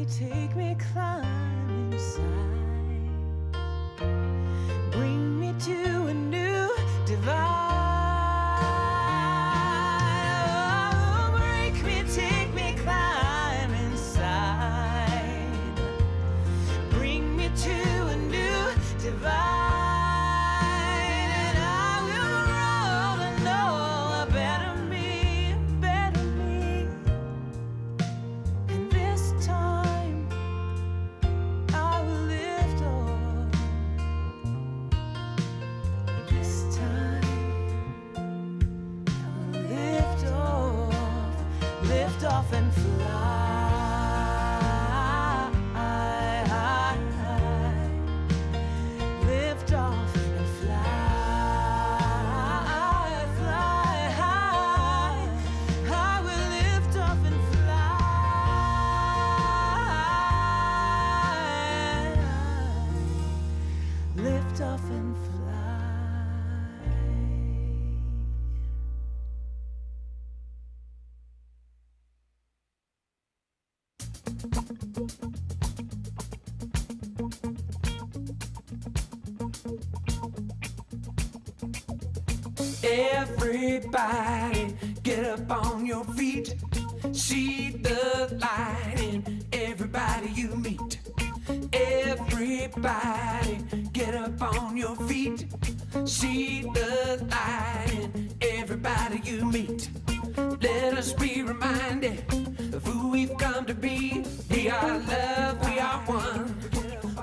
take me climbing inside. Bring me to a new divide. Oh, break me, take me climbing inside. Bring me to a new divide. Off and fly, lift off and fly, fly high. I will lift off and fly, lift off and fly. Everybody, get up on your feet. See the light in everybody you meet. Everybody, get up on your feet. See the light in everybody you meet. Let us be reminded of who we've come to be. We are love, we are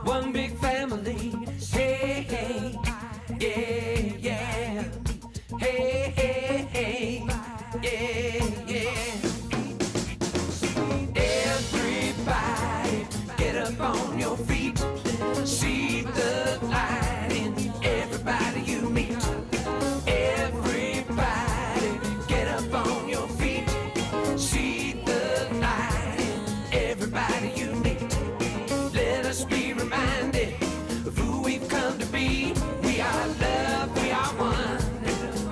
one big family. Hey, hey, yeah, yeah. Hey, hey, hey, yeah, yeah. Everybody, get up on your feet. See the light in everybody you meet. Everybody, get up on your feet. See the light in everybody you meet. Let us be reminded of who we've come to be. We are love, we are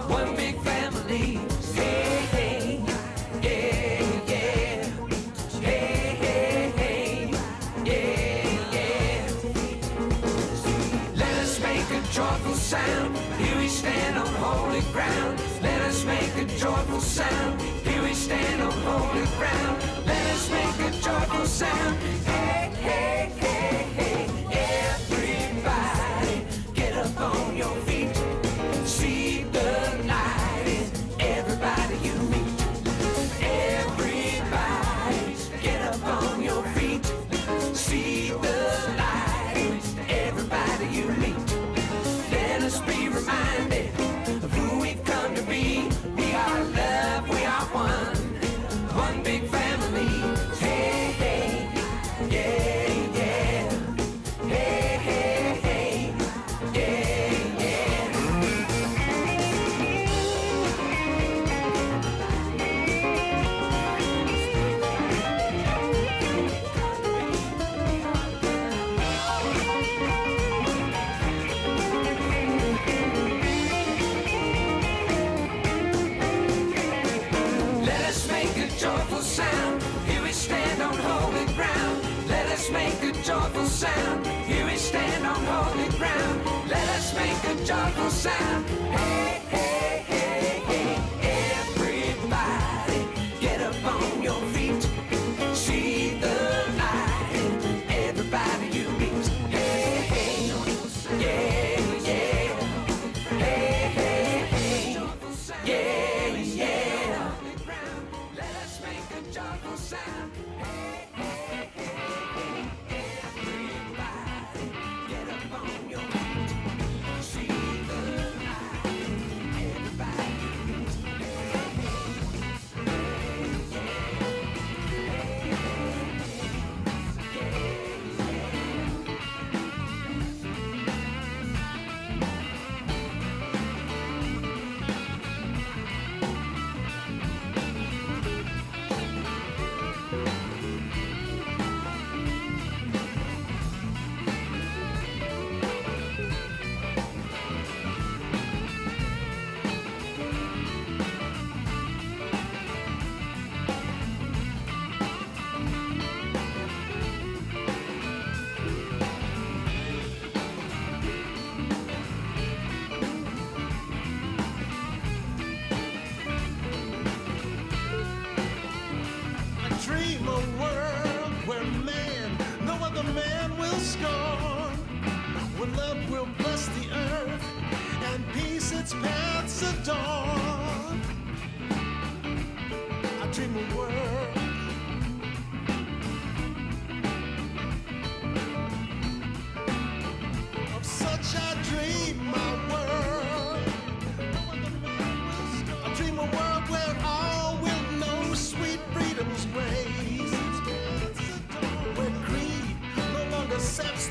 one big family. Hey, hey, yeah, yeah. Hey, hey, hey, yeah, yeah. Let us make a joyful sound. Here we stand on holy ground. Let us make a joyful sound. Here we stand on holy ground. Let us make a joyful sound. Hey, hey, hey, hey. Everybody, get up on your feet. See the light in everybody you meet. Everybody, get up on your feet. See the light in everybody you meet. Let us be reminded of who we've come to be. We are love, we are one big family. Hey, hey, yeah, yeah. Hey, hey, hey, yeah, yeah. Let us make a joyful sound. Here we stand on holy ground. Let us make a joyful sound. Here we stand on holy ground. Let us make a joyful sound. Hey, hey, hey, hey. Everybody, get up on your feet. See the light in everybody you meet. Hey, hey, yeah, yeah. Hey, hey, hey, yeah, yeah. Let us make a joyful sound. Hey, hey, hey, hey. Everybody, get up on your feet. See the light.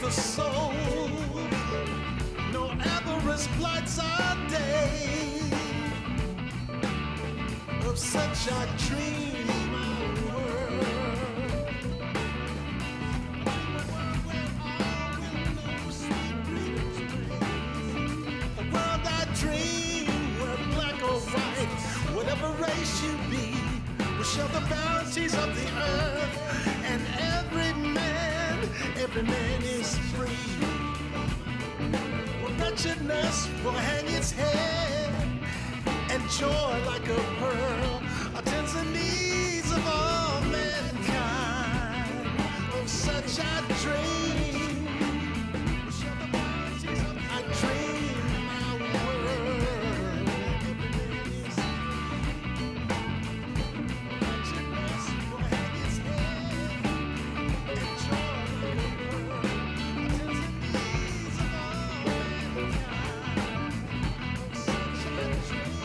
the soul. No avarice blights our day. Of such a dream, my world. A world I dream, where black or white, whatever race you be, will share the bounties of the earth, and every man is free. Well, wretchedness will hang its head, and joy like a pearl attends the needs of all mankind. Of such I dream. I dream my world. Wretchedness will hang its head, and joy like a pearl attends the needs of all mankind. Of such I dream.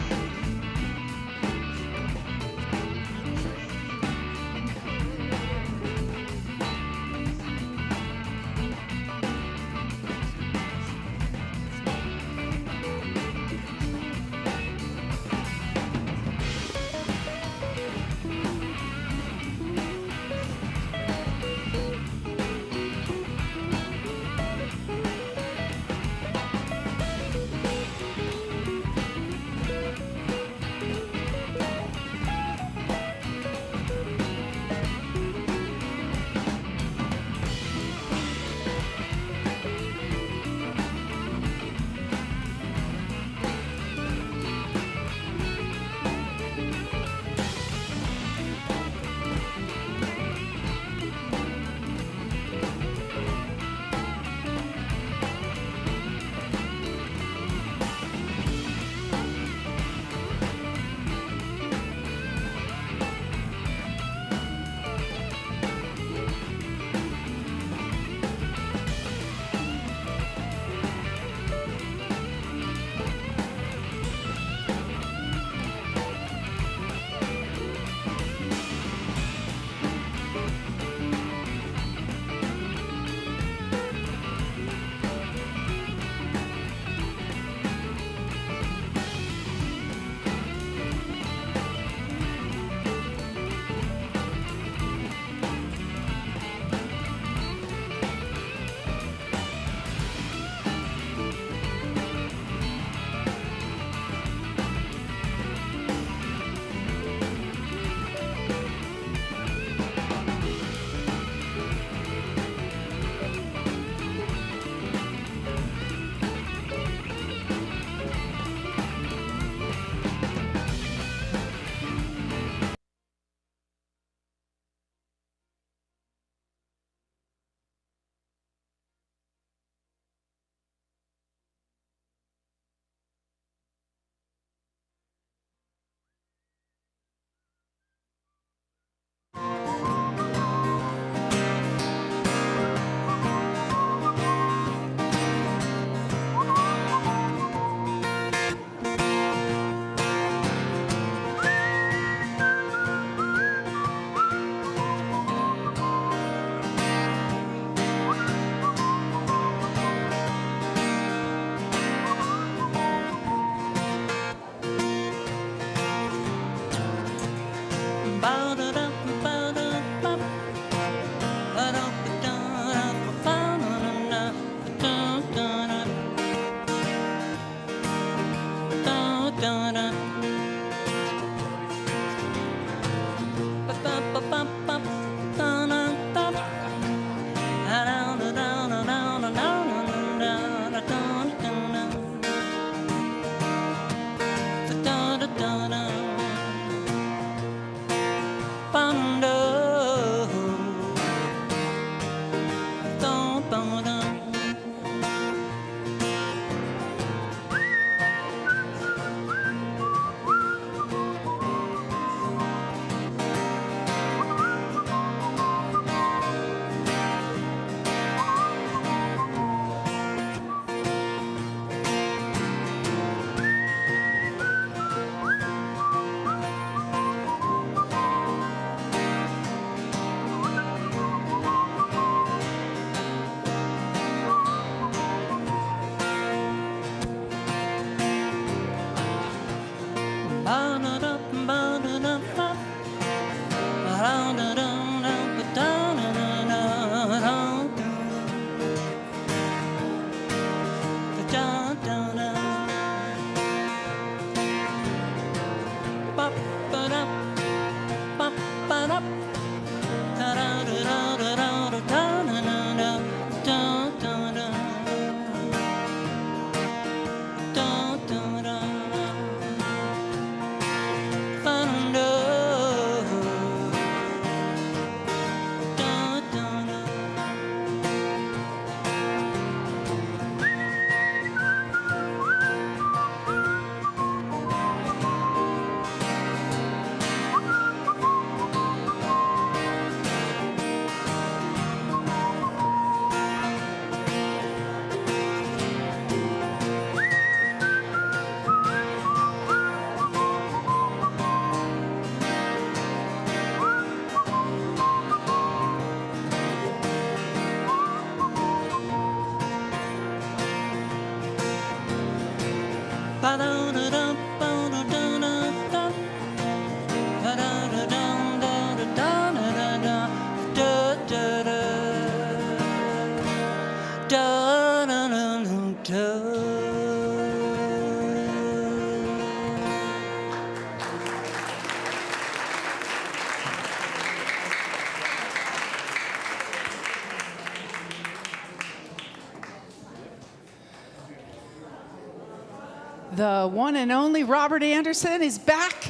The one and only Robert Anderson is back.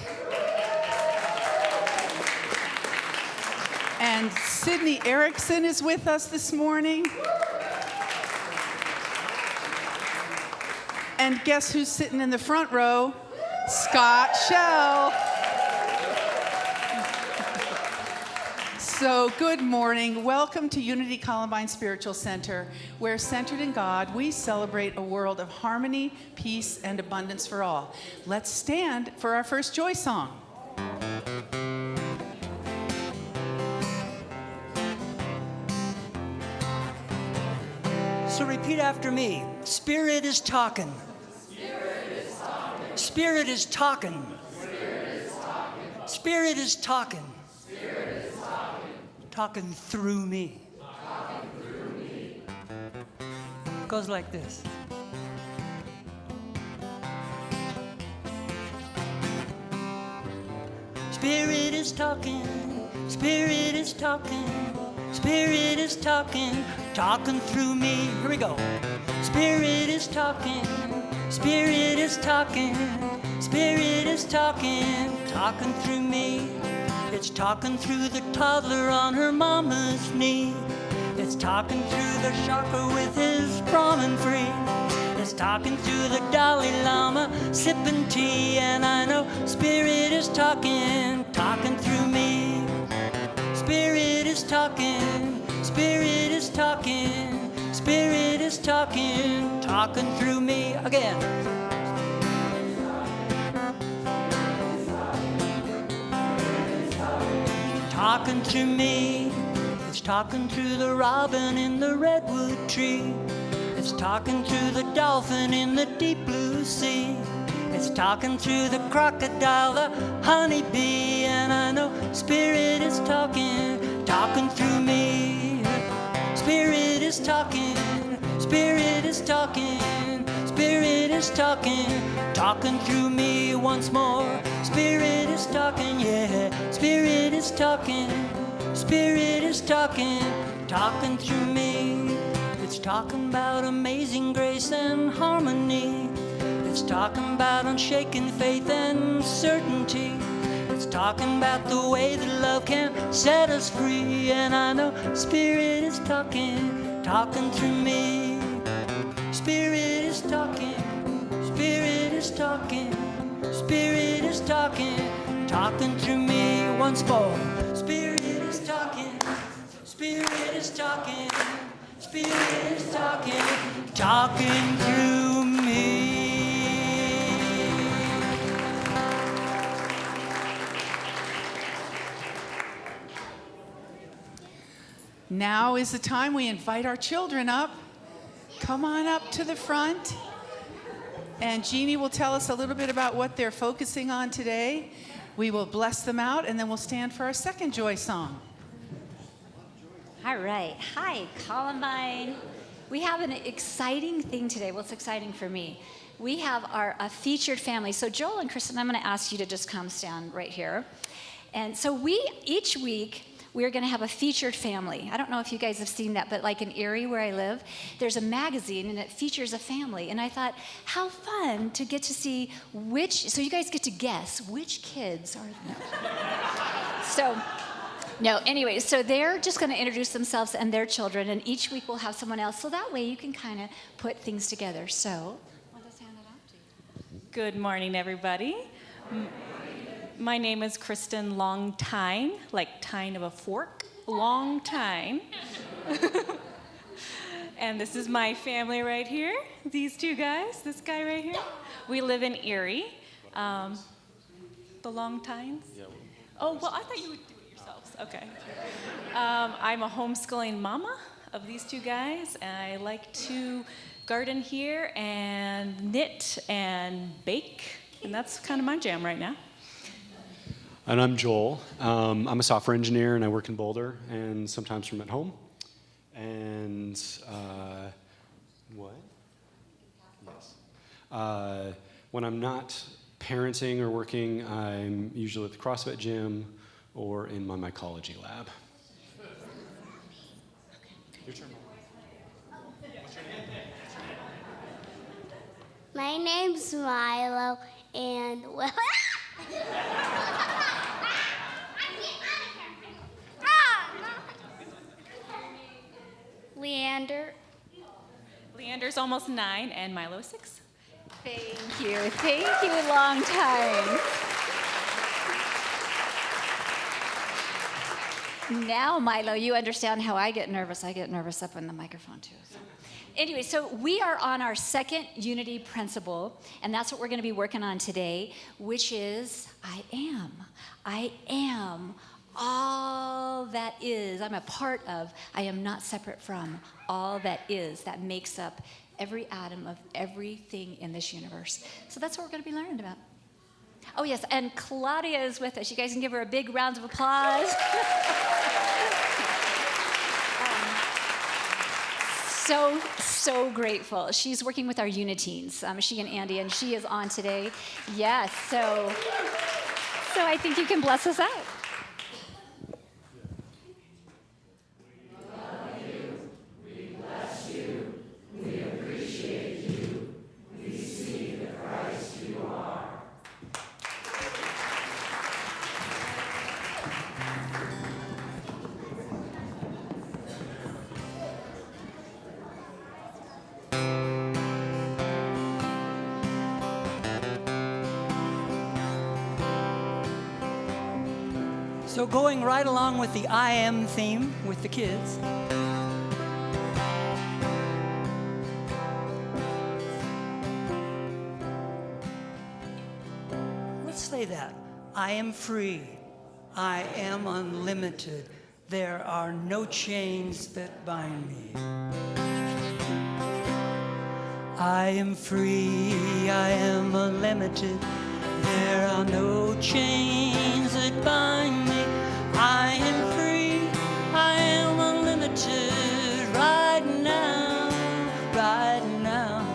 And Sydney Erickson is with us this morning. And guess who's sitting in the front row? Scott Shell. So good morning. Welcome to Unity Columbine Spiritual Center, where centered in God, we celebrate a world of harmony, peace, and abundance for all. Let's stand for our first joy song. So repeat after me. Spirit is talking. Spirit is talking. Spirit is talking. Spirit is talking. Talking through me. It goes like this. Spirit is talking. Spirit is talking. Spirit is talking. Talking through me. Here we go. Spirit is talking. Spirit is talking. Spirit is talking. Talking through me. It's talking through the toddler on her mama's knee. It's talking through the shocker with his Brahmin free. It's talking through the Dalai Lama sipping tea. And I know Spirit is talking, talking through me. Spirit is talking, Spirit is talking, Spirit is talking, talking through me. Again. Talking to me, it's talking to the robin in the redwood tree. It's talking to the dolphin in the deep blue sea. It's talking to the crocodile, the honeybee, and I know Spirit is talking, talking through me. Spirit is talking, Spirit is talking, Spirit is talking, talking through me once more. Spirit is talking, yeah. Spirit is talking, Spirit is talking, talking through me. It's talking about amazing grace and harmony. It's talking about unshaken faith and certainty. It's talking about the way that love can set us free. And I know Spirit is talking, talking through me. Spirit is talking, Spirit is talking, Spirit is talking, talking through me once more. Spirit is talking, Spirit is talking, Spirit is talking, talking through me. Now is the time we invite our children up. Come on up to the front. And Jeannie will tell us a little bit about what they're focusing on today. We will bless them out, and then we'll stand for our second joy song. All right. Hi, Columbine. We have an exciting thing today. Well, it's exciting for me. We have a featured family. So Joel and Kristen, I'm going to ask you to just come stand right here. And so each week, we're going to have a featured family. I don't know if you guys have seen that, but like in Erie, where I live, there's a magazine, and it features a family. And I thought, how fun to get to see so you guys get to guess which kids are anyway, so they're just going to introduce themselves and their children, and each week we'll have someone else, so that way you can kind of put things together. So, I'll just hand it out to you. Good morning, everybody. My name is Kristen Longtine, like tine of a fork, long time. And this is my family right here, these two guys, this guy right here. We live in Erie. The Longtines? Yeah. Oh, well, I thought you would do it yourselves. Okay. I'm a homeschooling mama of these two guys, and I like to garden here and knit and bake, and that's kind of my jam right now. And I'm Joel. I'm a software engineer, and I work in Boulder, and sometimes from at home. And what? Yes. When I'm not parenting or working, I'm usually at the CrossFit gym or in my mycology lab. Your turn. What's your name? My name's Milo, and well, Leander. Leander's almost 9, and Milo is 6. Thank you, long time. Now, Milo, you understand how I get nervous. I get nervous up in the microphone, too. So. Anyway, so we are on our second unity principle, and that's what we're going to be working on today, which is I am all that is. I'm a part of, I am not separate from all that is, that makes up every atom of everything in this universe. So that's what we're going to be learning about. Oh, yes, and Claudia is with us. You guys can give her a big round of applause. So grateful. She's working with our Uniteens, she and Andy, and she is on today. Yes, so I think you can bless us out. So going right along with the I am theme with the kids, let's say that. I am free. I am unlimited. There are no chains that bind me. I am free. I am unlimited. There are no chains that bind me. I am free, I am unlimited right now, right now.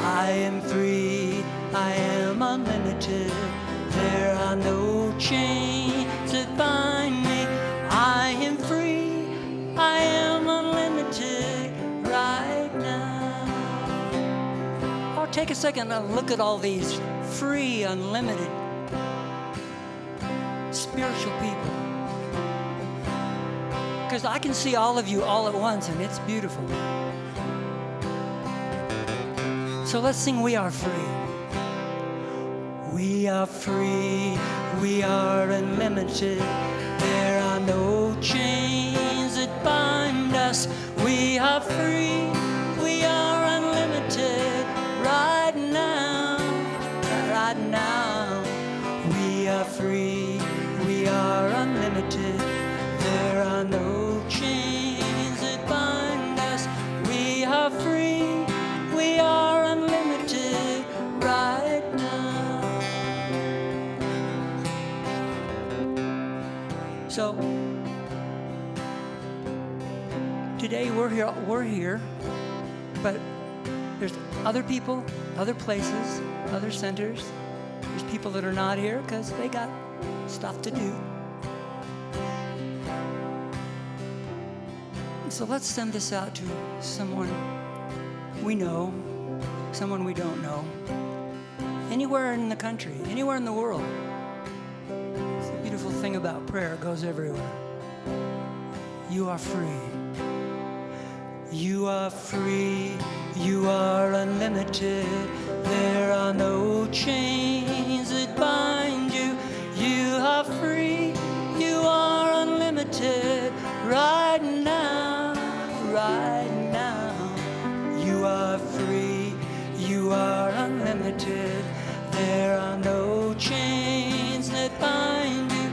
I am free, I am unlimited. There are no chains that bind me. I am free, I am unlimited right now. Oh, take a second and look at all these free, unlimited, spiritual people. Because I can see all of you all at once, and it's beautiful. So let's sing We Are Free. We are free, we are unlimited. There are no chains that bind us. We are free, we are unlimited right now, right now. We are free, we are unlimited. There are no chains that bind us. We are free, we are unlimited right now. So today we're here, but there's other people, other places, other centers. There's people that are not here because they got stuff to do. So let's send this out to someone we know, someone we don't know, anywhere in the country, anywhere in the world. It's the beautiful thing about prayer, it goes everywhere. You are free. You are free. You are unlimited. There are no chains that bind you. You are free. You are unlimited right now, right now. You are free. You are unlimited. There are no chains that bind you.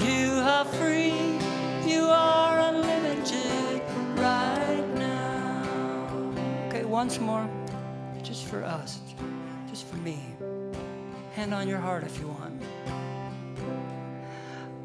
You are free. You are unlimited right now. Okay, once more, just for us, just for me. Hand on your heart if you want.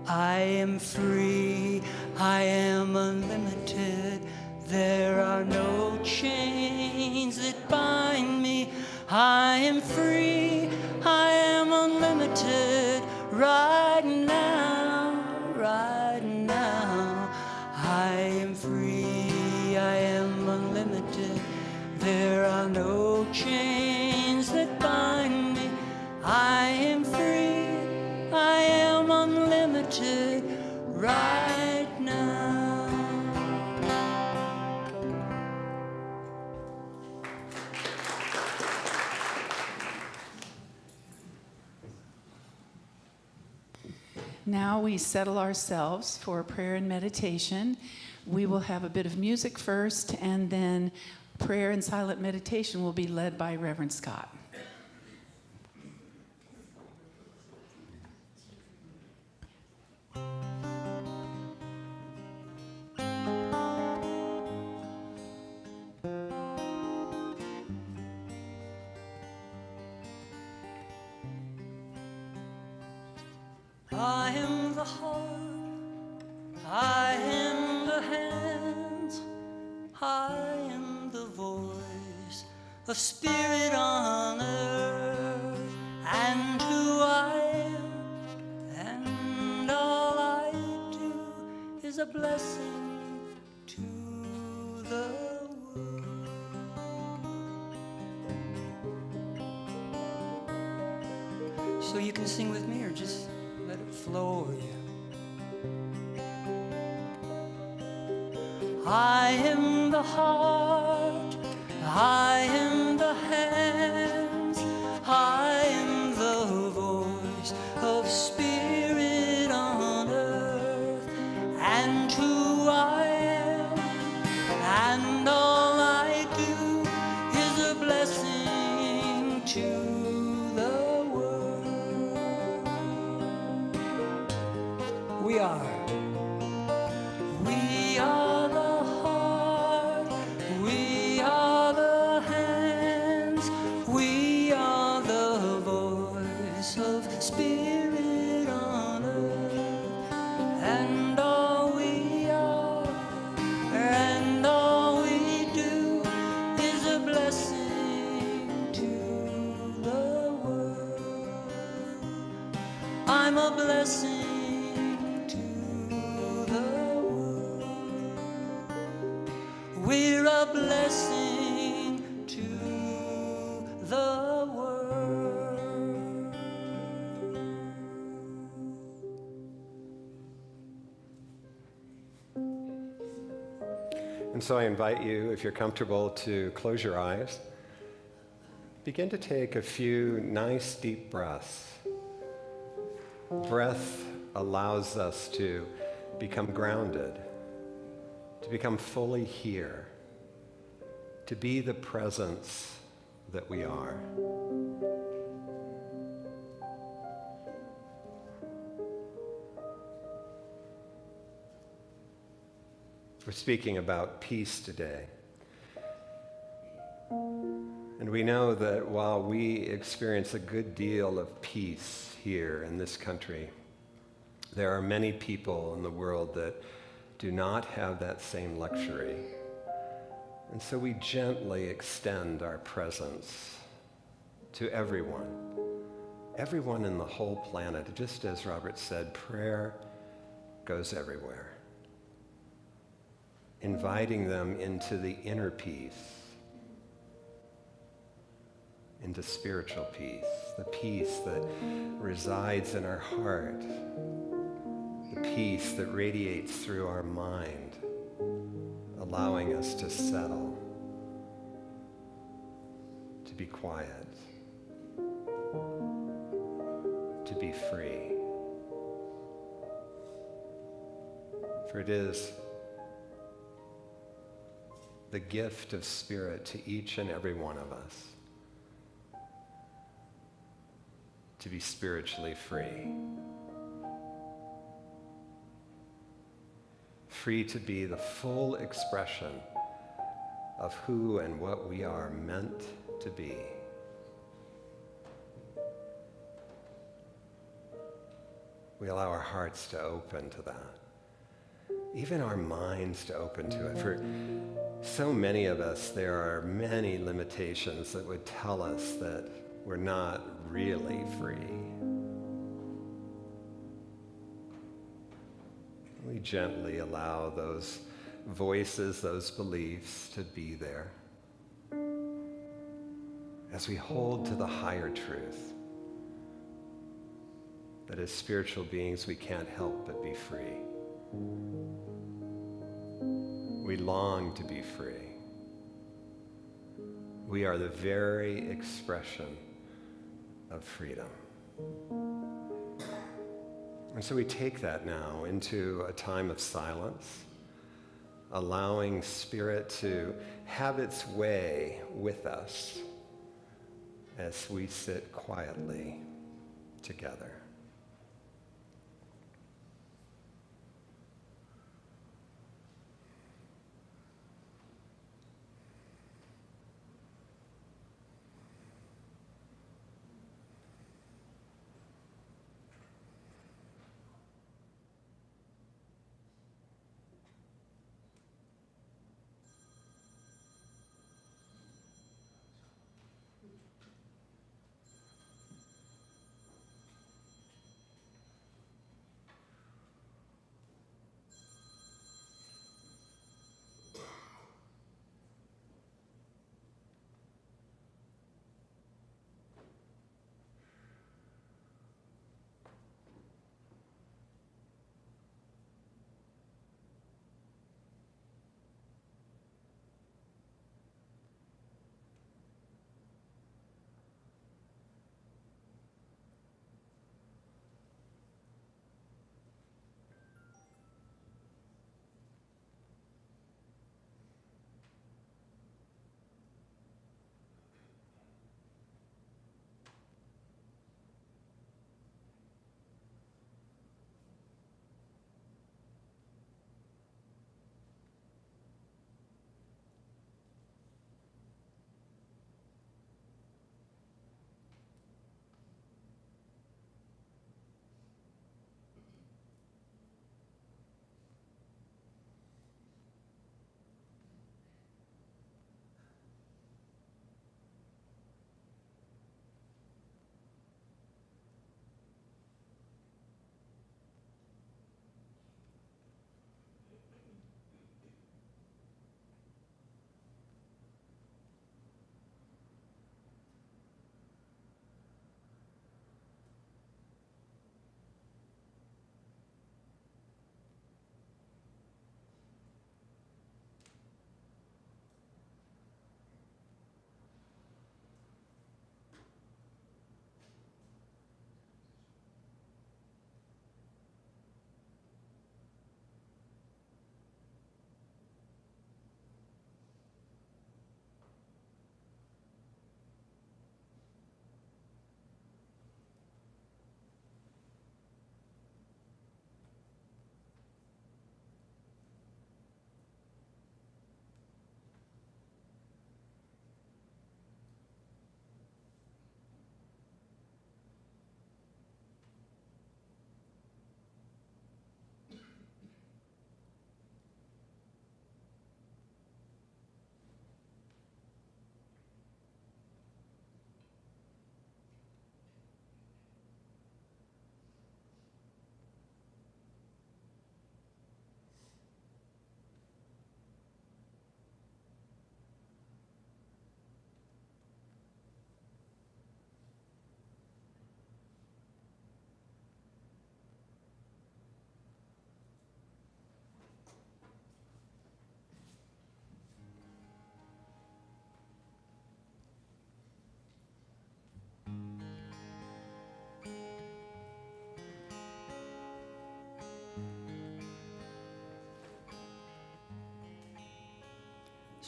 I am free, I am unlimited. There are no chains that bind me. I am free, I am unlimited. Right now, right now. I am free, I am unlimited. There are no chains that bind me. I am free, I am unlimited right now. Now we settle ourselves for prayer and meditation. We will have a bit of music first, and then prayer and silent meditation will be led by Reverend Scott. I am the heart, I am the hands, I am the voice of spirit on earth, and who I am, and all I do is a blessing to the world. So you can sing with me or just let it flow over you. I am the heart, I am the hands, I am the voice of spirit on earth, and who I am, and all I do is a blessing to the world. We are the heart, we are the hands, we are the voice of spirit on earth, and all we are, and all we do is a blessing to the world. I'm a blessing. We're a blessing to the world. And so I invite you, if you're comfortable, to close your eyes. Begin to take a few nice deep breaths. Breath allows us to become grounded, to become fully here, to be the presence that we are. We're speaking about peace today. And we know that while we experience a good deal of peace here in this country, there are many people in the world that do not have that same luxury. And so we gently extend our presence to everyone in the whole planet. Just as Robert said, prayer goes everywhere. Inviting them into the inner peace, into spiritual peace, the peace that resides in our heart, the peace that radiates through our mind, allowing us to settle, to be quiet, to be free. For it is the gift of Spirit to each and every one of us to be spiritually free. Free to be the full expression of who and what we are meant to be. We allow our hearts to open to that. Even our minds to open to it. For so many of us, there are many limitations that would tell us that we're not really free. We gently allow those voices, those beliefs to be there as we hold to the higher truth that as spiritual beings we can't help but be free. We long to be free. We are the very expression of freedom. And so we take that now into a time of silence, allowing Spirit to have its way with us as we sit quietly together.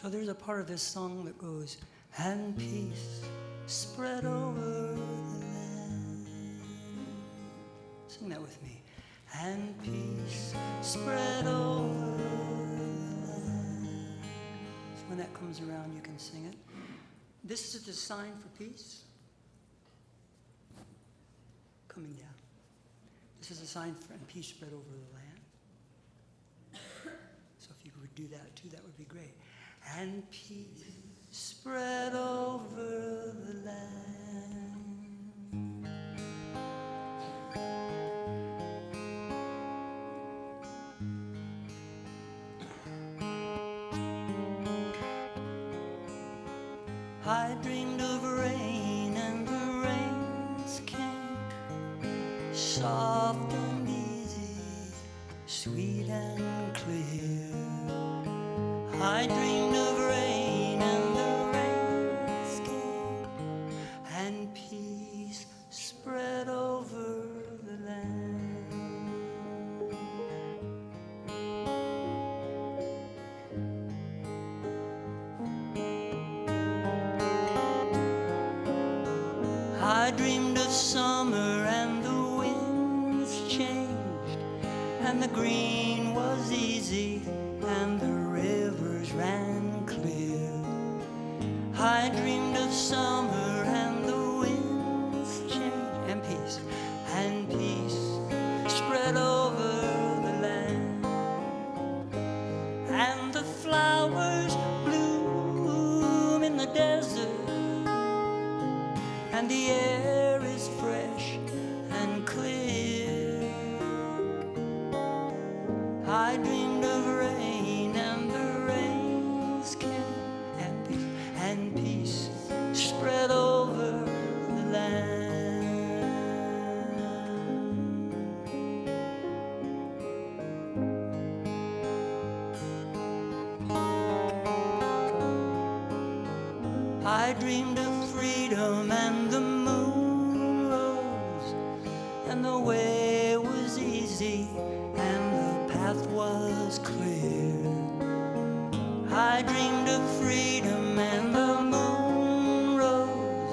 So there's a part of this song that goes, and peace spread over the land. Sing that with me. And peace spread over the land When that comes around, you can sing it. This is the sign for peace. Coming down. This is a sign for and peace spread over the land. So if you would do that too, that would be great. And peace spread over the land. I dreamed of rain and the rains came, soft and easy, sweet and clear. I dreamed of rain and the rains came, and peace spread over the land. I dreamed of summer and the winds changed, and the green was easy and the rivers ran clear. I dreamed of summer and the winds changed, and peace spread over the land. And the flowers bloom in the desert, and the air is fresh and clear. I dreamed of rain and the rains came, and peace spread over the land. I dreamed of freedom and the moon rose, and the way was easy and the path was clear. I dreamed of freedom and the moon rose,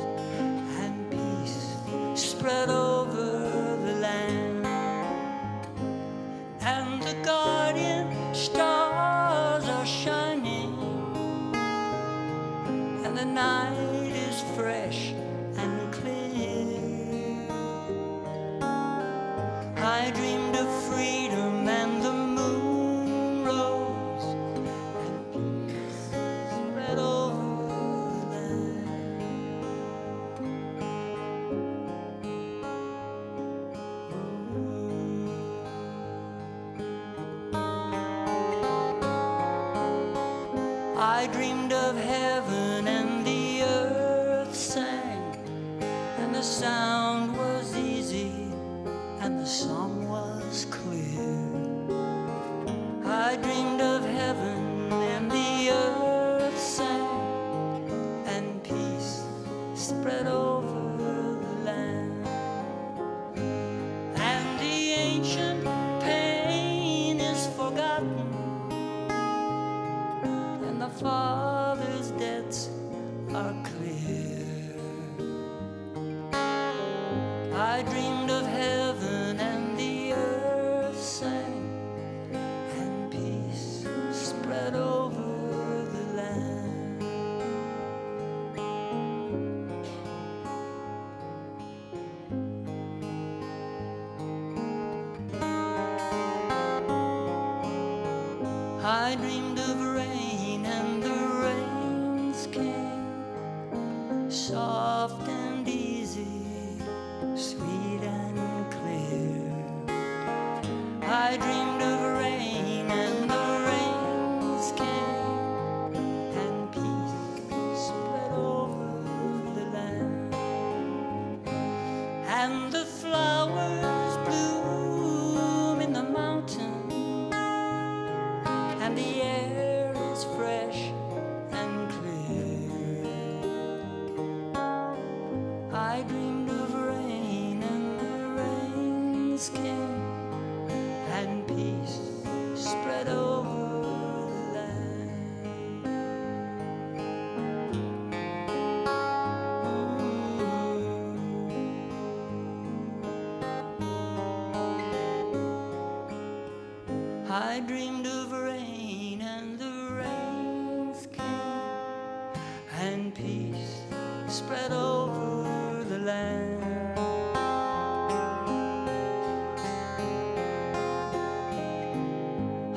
and peace spread over the land. And the guardian stars are shining, and the night is fresh and clear. I dreamed of freedom and the moon rose, and peace spread over the land. I dreamed of heaven and the earth sang, and the sound was easy and the song was clear. I dreamed of heaven and the earth sang, and peace spread over the land. And the ancient pain is forgotten, and the Father's debts are clear. I dreamed of heaven and the earth sang, and peace spread over the land. I dreamed of rain and the rains came, soft and easy, sweet and clear. I dreamed of rain and the rains came, and peace spread over the land. And the flowers bloom in the mountain, and the air is fresh and clear. I dreamed of rain and the rains came, and peace spread over the land. I dreamed of rain and the rains came. and peace spread over the land.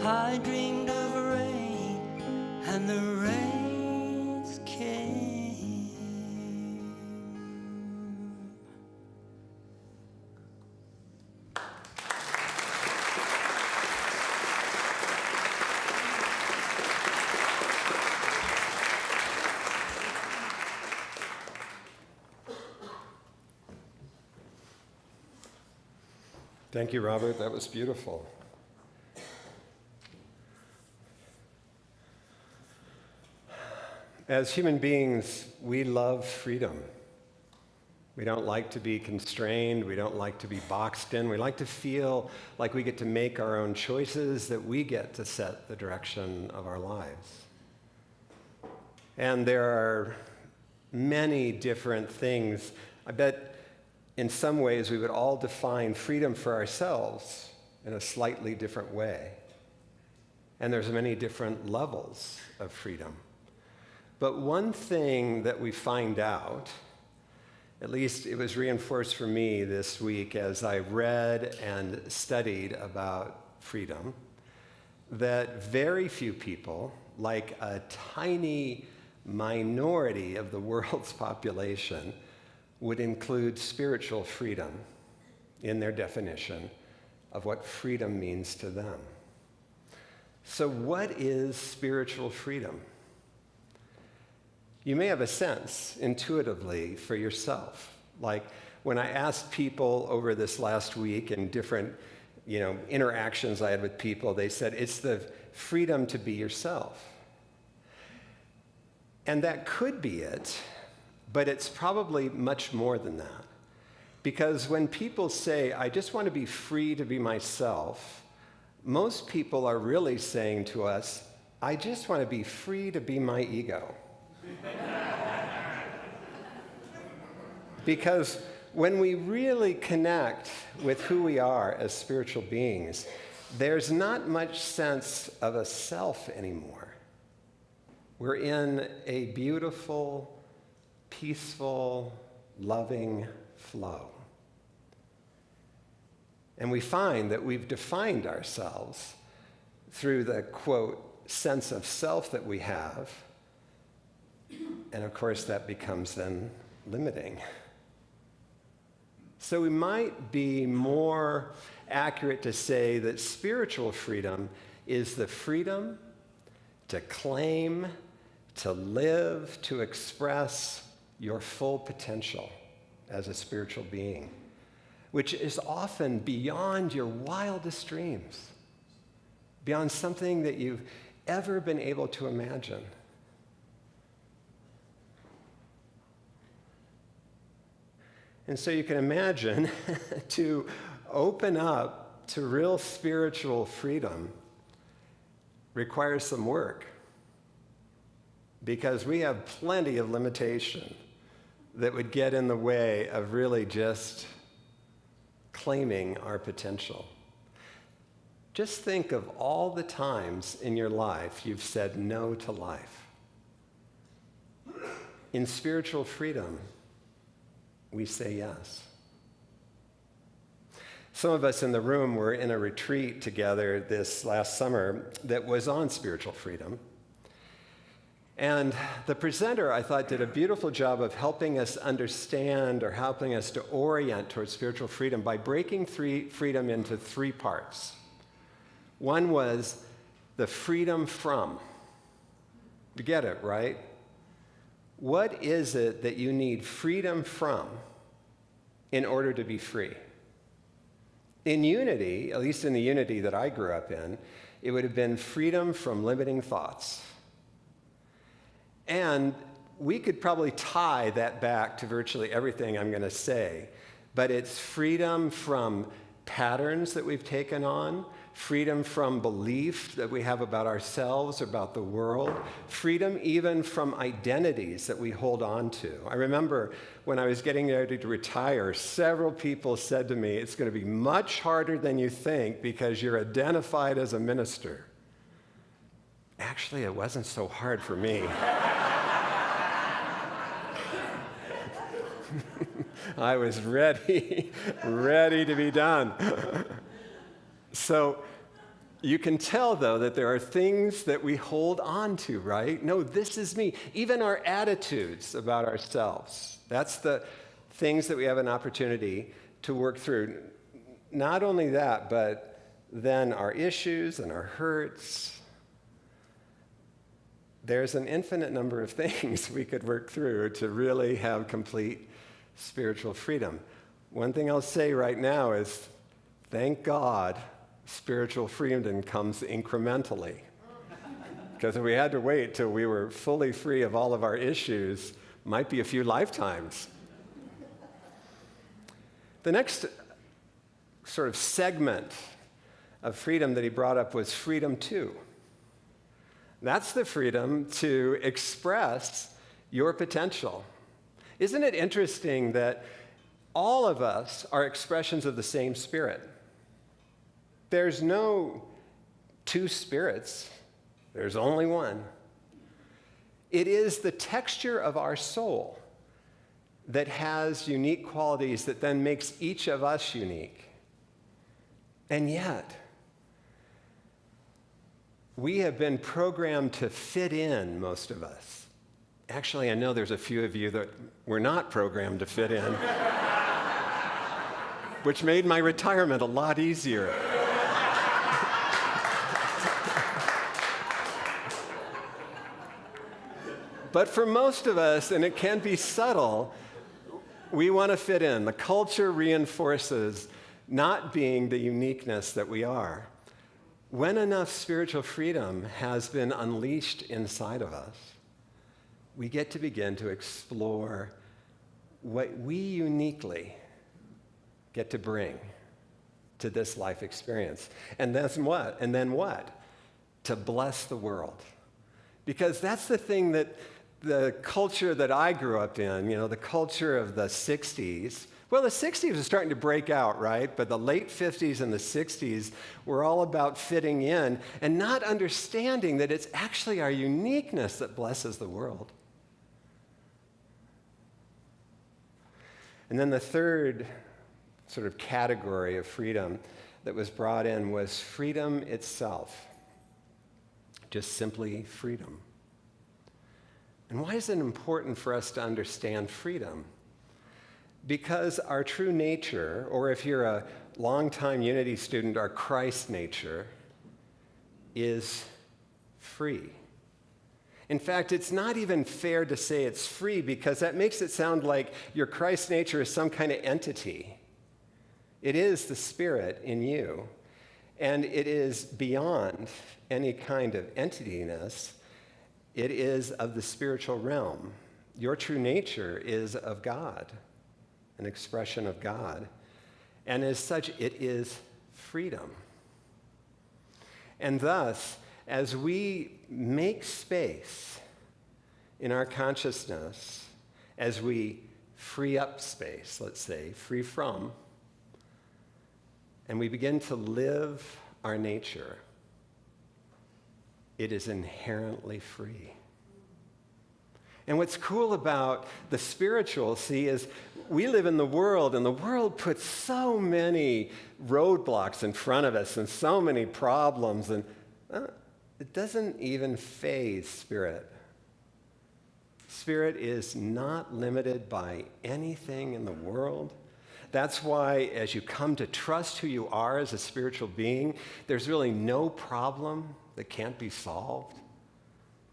I dreamed of rain, and the rains came. Thank you, Robert. That was beautiful. As human beings, we love freedom. We don't like to be constrained. We don't like to be boxed in. We like to feel like we get to make our own choices, that we get to set the direction of our lives. And there are many different things. I bet in some ways we would all define freedom for ourselves in a slightly different way. And there's many different levels of freedom. But one thing that we find out, at least it was reinforced for me this week as I read and studied about freedom, that very few people, like a tiny minority of the world's population, would include spiritual freedom in their definition of what freedom means to them. So what is spiritual freedom? You may have a sense intuitively for yourself. Like when I asked people over this last week in different interactions I had with people, they said it's the freedom to be yourself. And that could be it, but it's probably much more than that. Because when people say, I just want to be free to be myself, most people are really saying to us, I just want to be free to be my ego. Because when we really connect with who we are as spiritual beings, there's not much sense of a self anymore. We're in a beautiful, peaceful, loving flow. And we find that we've defined ourselves through the, quote, sense of self that we have. And of course, that becomes then limiting. So we might be more accurate to say that spiritual freedom is the freedom to claim, to live, to express your full potential as a spiritual being, which is often beyond your wildest dreams, beyond something that you've ever been able to imagine. And so you can imagine to open up to real spiritual freedom requires some work, because we have plenty of limitation that would get in the way of really just claiming our potential. Just think of all the times in your life you've said no to life. In spiritual freedom, we say yes. Some of us in the room were in a retreat together this last summer that was on spiritual freedom. And the presenter, I thought, did a beautiful job of helping us understand or helping us to orient towards spiritual freedom by breaking freedom into three parts. One was the freedom from. You get it, right? What is it that you need freedom from in order to be free? In unity, at least in the unity that I grew up in, it would have been freedom from limiting thoughts. And we could probably tie that back to virtually everything I'm going to say, but it's freedom from patterns that we've taken on, freedom from belief that we have about ourselves, about the world, freedom even from identities that we hold on to. I remember when I was getting ready to retire, several people said to me, it's going to be much harder than you think because you're identified as a minister. Actually, it wasn't so hard for me. I was ready, ready to be done. So you can tell, though, that there are things that we hold on to, right? No, this is me. Even our attitudes about ourselves. That's the things that we have an opportunity to work through. Not only that, but then our issues and our hurts. There's an infinite number of things we could work through to really have complete spiritual freedom. One thing I'll say right now is, thank God, spiritual freedom comes incrementally. Because if we had to wait till we were fully free of all of our issues, might be a few lifetimes. The next sort of segment of freedom that he brought up was freedom 2. That's the freedom to express your potential. Isn't it interesting that all of us are expressions of the same spirit? There's no two spirits, there's only one. It is the texture of our soul that has unique qualities that then makes each of us unique. And yet, we have been programmed to fit in, most of us. Actually, I know there's a few of you that were not programmed to fit in, which made my retirement a lot easier. But for most of us, and it can be subtle, we want to fit in. The culture reinforces not being the uniqueness that we are. When enough spiritual freedom has been unleashed inside of us, we get to begin to explore what we uniquely get to bring to this life experience. And then what? And then what? To bless the world. Because that's the thing that the culture that I grew up in, the culture of the 60s, well, the 60s was starting to break out, right? But the late 50s and the 60s were all about fitting in and not understanding that it's actually our uniqueness that blesses the world. And then the third sort of category of freedom that was brought in was freedom itself. Just simply freedom. And why is it important for us to understand freedom? Because our true nature, or if you're a longtime Unity student, our Christ nature, is free. In fact, it's not even fair to say it's free because that makes it sound like your Christ nature is some kind of entity. It is the Spirit in you, and it is beyond any kind of entityness. It is of the spiritual realm. Your true nature is of God, an expression of God. And as such, it is freedom. And thus, as we make space in our consciousness, as we free up space, let's say, free from, and we begin to live our nature, it is inherently free. And what's cool about the spiritual, is we live in the world, and the world puts so many roadblocks in front of us and so many problems, and it doesn't even faze spirit. Spirit is not limited by anything in the world. That's why as you come to trust who you are as a spiritual being, there's really no problem that can't be solved.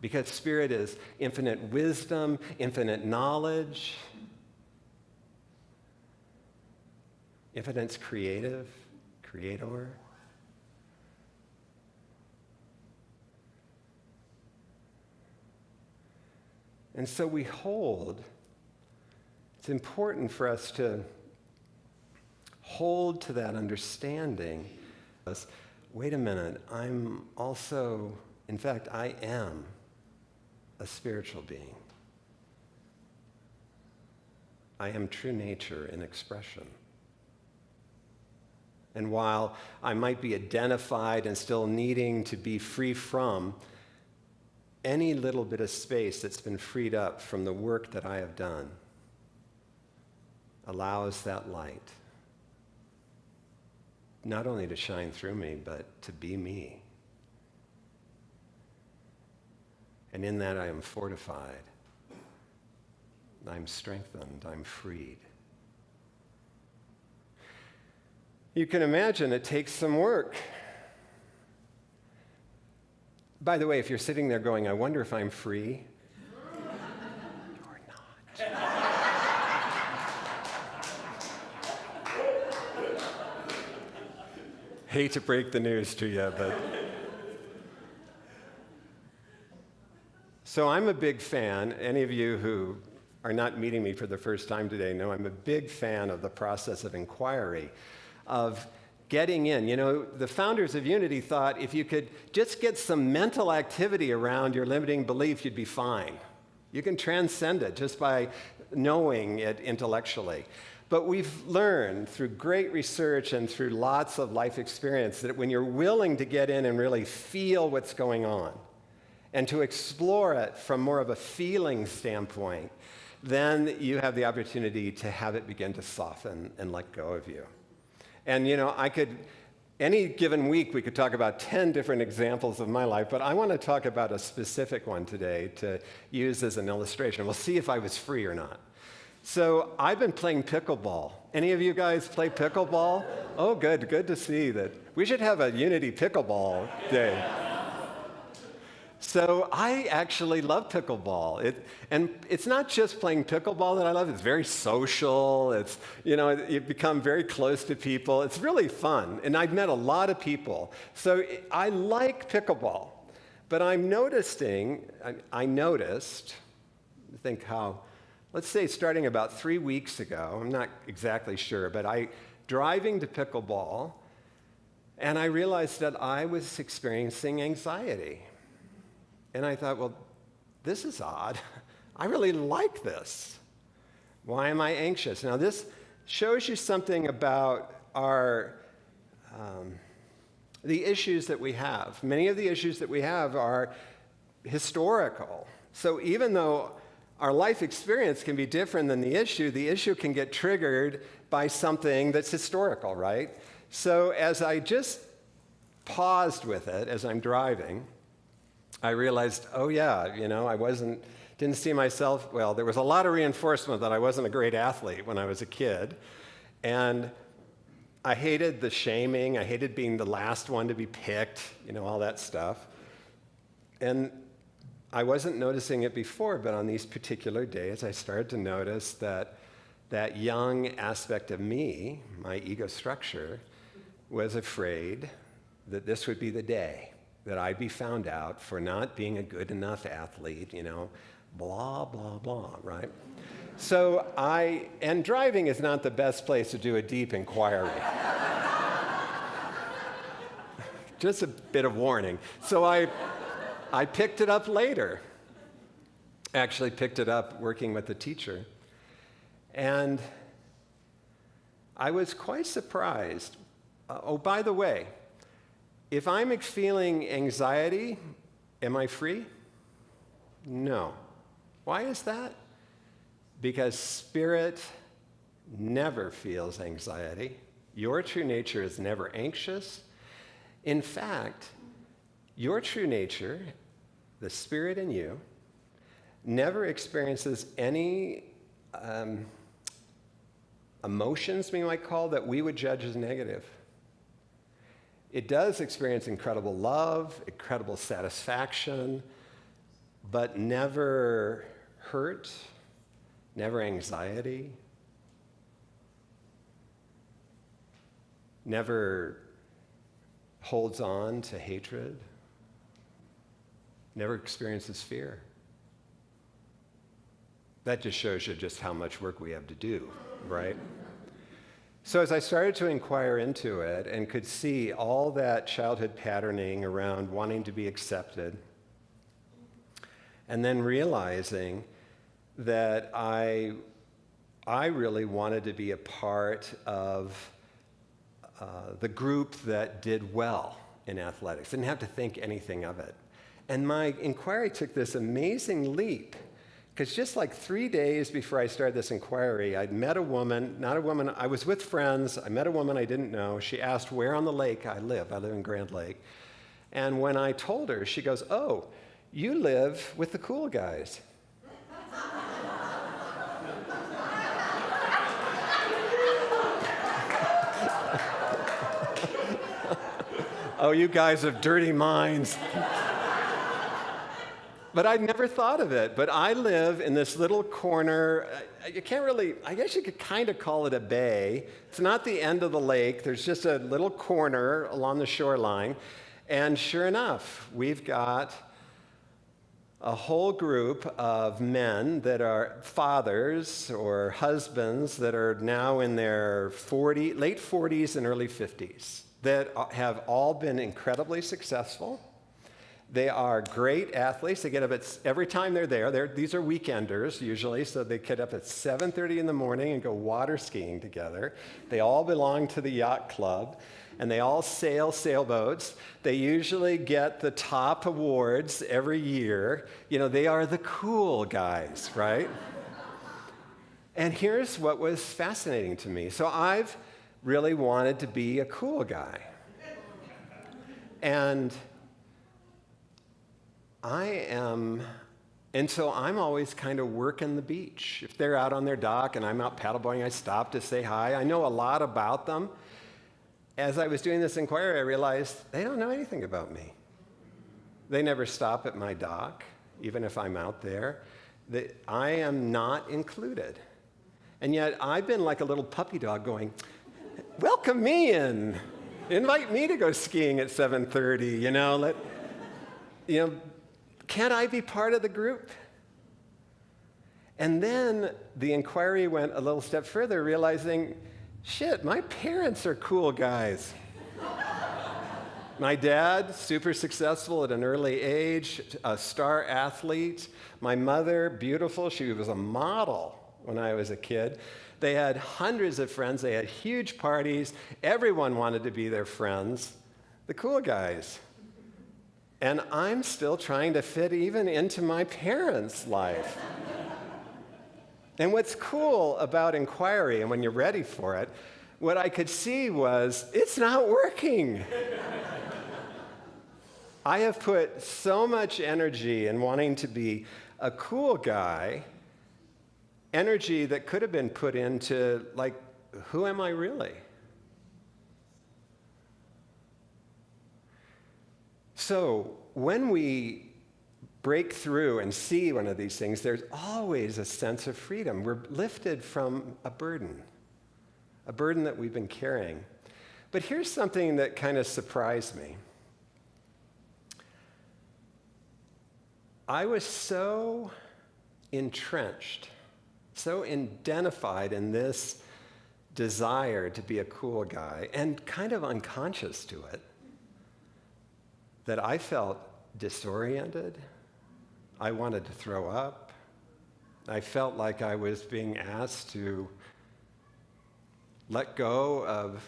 Because Spirit is infinite wisdom, infinite knowledge, infinite creator. And so it's important for us to hold to that understanding. Wait a minute, I'm also, in fact, I am a spiritual being. I am true nature in expression. And while I might be identified and still needing to be free from any little bit of space that's been freed up from the work that I have done, allows that light not only to shine through me, but to be me. And in that I am fortified, I'm strengthened, I'm freed. You can imagine it takes some work. By the way, if you're sitting there going, I wonder if I'm free, you're not. Hate to break the news to you, but... So I'm a big fan. Any of you who are not meeting me for the first time today know I'm a big fan of the process of inquiry, of getting in. You know, the founders of Unity thought if you could just get some mental activity around your limiting belief, you'd be fine. You can transcend it just by knowing it intellectually. But we've learned through great research and through lots of life experience that when you're willing to get in and really feel what's going on and to explore it from more of a feeling standpoint, then you have the opportunity to have it begin to soften and let go of you. And you know, any given week, we could talk about 10 different examples of my life, but I want to talk about a specific one today to use as an illustration. We'll see if I was free or not. So I've been playing pickleball. Any of you guys play pickleball? Oh, good to see that. We should have a Unity pickleball day. So I actually love pickleball. And it's not just playing pickleball that I love. It's very social. It's, you know, you become very close to people. It's really fun. And I've met a lot of people. So I like pickleball. But I noticed, think how, let's say starting about 3 weeks ago, I'm not exactly sure, but driving to pickleball, and I realized that I was experiencing anxiety. And I thought, well, this is odd. I really like this. Why am I anxious? Now, this shows you something about the issues that we have. Many of the issues that we have are historical. So even though our life experience can be different than the issue can get triggered by something that's historical, right? So as I just paused with it as I'm driving, I realized, oh yeah, you know, didn't see myself, well, there was a lot of reinforcement that I wasn't a great athlete when I was a kid. And I hated the shaming, I hated being the last one to be picked, you know, all that stuff. And I wasn't noticing it before, but on these particular days, I started to notice that that young aspect of me, my ego structure, was afraid that this would be the day that I'd be found out for not being a good enough athlete, you know, blah, blah, blah, right? So and driving is not the best place to do a deep inquiry. Just a bit of warning. So I picked it up later. Actually picked it up working with a teacher. And I was quite surprised. Oh, by the way, if I'm feeling anxiety, am I free? No. Why is that? Because spirit never feels anxiety. Your true nature is never anxious. In fact, your true nature, the spirit in you, never experiences any emotions, we might call, that we would judge as negative. It does experience incredible love, incredible satisfaction, but never hurt, never anxiety, never holds on to hatred, never experiences fear. That just shows you just how much work we have to do, right? So as I started to inquire into it and could see all that childhood patterning around wanting to be accepted, and then realizing that I really wanted to be a part of the group that did well in athletics. Didn't have to think anything of it. And my inquiry took this amazing leap Because just like 3 days before I started this inquiry, I'd met a woman, not a woman, I was with friends. I met a woman I didn't know. She asked where on the lake I live. I live in Grand Lake. And when I told her, she goes, "Oh, you live with the cool guys." Oh, you guys have dirty minds. But I'd never thought of it. But I live in this little corner. You can't really, I guess you could kind of call it a bay. It's not the end of the lake. There's just a little corner along the shoreline. And sure enough, we've got a whole group of men that are fathers or husbands that are now in their late 40s and early 50s that have all been incredibly successful. They are great athletes. They get up every time they're there. These are weekenders usually, so they get up at 7:30 in the morning and go water skiing together. They all belong to the yacht club, and they all sail sailboats. They usually get the top awards every year. You know, they are the cool guys, right? And here's what was fascinating to me. So I've really wanted to be a cool guy. And so I'm always kind of working the beach. If they're out on their dock and I'm out paddleboarding, I stop to say hi. I know a lot about them. As I was doing this inquiry, I realized they don't know anything about me. They never stop at my dock, even if I'm out there. I am not included. And yet I've been like a little puppy dog going, "Welcome me in. Invite me to go skiing at 7:30, you know, can't I be part of the group?" And then the inquiry went a little step further, realizing, shit, my parents are cool guys. My dad, super successful at an early age, a star athlete. My mother, beautiful. She was a model when I was a kid. They had hundreds of friends. They had huge parties. Everyone wanted to be their friends. The cool guys. And I'm still trying to fit even into my parents' life. And what's cool about inquiry, and when you're ready for it, what I could see was, it's not working. I have put so much energy in wanting to be a cool guy, energy that could have been put into, like, who am I really? So when we break through and see one of these things, there's always a sense of freedom. We're lifted from a burden that we've been carrying. But here's something that kind of surprised me. I was so entrenched, so identified in this desire to be a cool guy, and kind of unconscious to it, that I felt disoriented. I wanted to throw up. I felt like I was being asked to let go of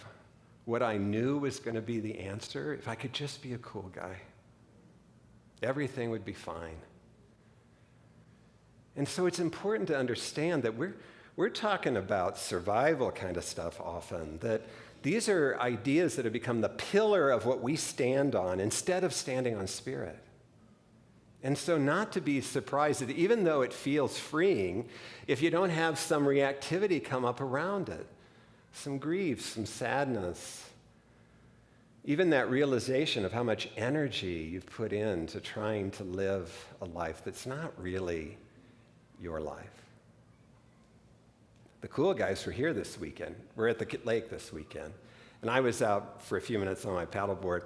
what I knew was going to be the answer. If I could just be a cool guy, everything would be fine. And so it's important to understand that we're talking about survival kind of stuff often, that these are ideas that have become the pillar of what we stand on instead of standing on spirit. And so not to be surprised that even though it feels freeing, if you don't have some reactivity come up around it, some grief, some sadness, even that realization of how much energy you've put into trying to live a life that's not really your life. The cool guys were here this weekend. We're at the lake this weekend. And I was out for a few minutes on my paddleboard.